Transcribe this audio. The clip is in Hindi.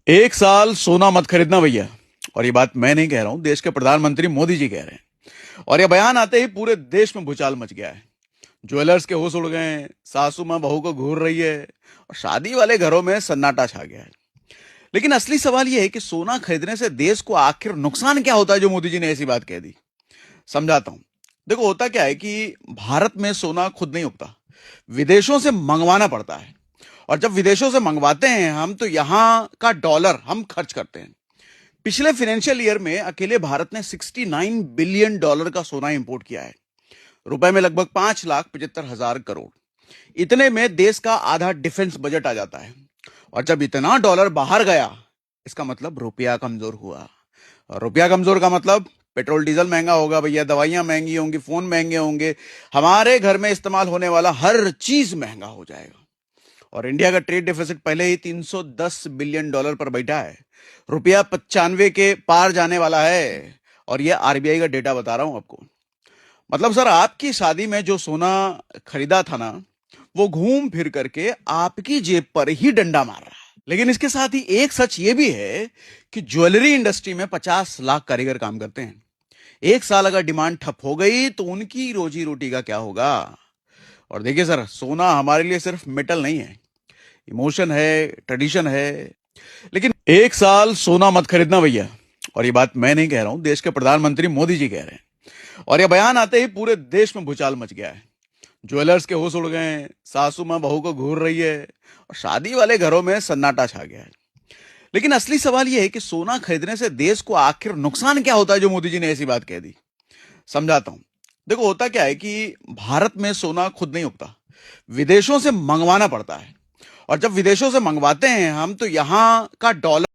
एक साल सोना मत खरीदना भैया। और ये बात मैं नहीं कह रहा हूं, देश के प्रधानमंत्री मोदी जी कह रहे हैं। और ये बयान आते ही पूरे देश में भूचाल मच गया है। ज्वेलर्स के होश उड़ गए हैं, सासू मां बहू को घूर रही है और शादी वाले घरों में सन्नाटा छा गया है। लेकिन असली सवाल यह है कि सोना खरीदने से देश को आखिर नुकसान क्या होता है, जो मोदी जी ने ऐसी बात कह दी। समझाता हूं। देखो, होता क्या है कि भारत में सोना खुद नहीं उगता, विदेशों से मंगवाना पड़ता है। और जब विदेशों से मंगवाते हैं हम, तो यहां का डॉलर हम खर्च करते हैं। पिछले फाइनेंशियल ईयर में अकेले भारत ने 69 बिलियन डॉलर का सोना इंपोर्ट किया है। रुपए में लगभग 5,75,000 करोड़। इतने में देश का आधा डिफेंस बजट आ जाता है। और जब इतना डॉलर बाहर गया, इसका मतलब रुपया कमजोर हुआ। और रुपया कमजोर का मतलब पेट्रोल डीजल महंगा होगा भैया, दवाइयां महंगी होंगी, फोन महंगे होंगे, हमारे घर में इस्तेमाल होने वाला हर चीज महंगा हो जाएगा। और इंडिया का ट्रेड डेफिसिट पहले ही 310 बिलियन डॉलर पर बैठा है। रुपया 95 के पार जाने वाला है। और ये आरबीआई का डेटा बता रहा हूं आपको। मतलब सर, आपकी शादी में जो सोना खरीदा था ना, वो घूम फिर करके आपकी जेब पर ही डंडा मार रहा है। लेकिन इसके साथ ही एक सच ये भी है कि ज्वेलरी इंडस्ट्री में 50 लाख कारीगर काम करते हैं। एक साल अगर डिमांड ठप हो गई तो उनकी रोजी रोटी का क्या होगा। और देखिए सर, सोना हमारे लिए सिर्फ मेटल नहीं है, इमोशन है, ट्रेडिशन है। लेकिन एक साल सोना मत खरीदना भैया। और ये बात मैं नहीं कह रहा हूं, देश के प्रधानमंत्री मोदी जी कह रहे हैं। और ये बयान आते ही पूरे देश में भूचाल मच गया है। ज्वेलर्स के होश उड़ गए हैं, सासू मां बहू को घूर रही है और शादी वाले घरों में सन्नाटा छा गया है। लेकिन असली सवाल यह है कि सोना खरीदने से देश को आखिर नुकसान क्या होता है, जो मोदी जी ने ऐसी बात कह दी। समझाता हूं। देखो, होता क्या है कि भारत में सोना खुद नहीं उगता, विदेशों से मंगवाना पड़ता है। और जब विदेशों से मंगवाते हैं हम, तो यहां का डॉलर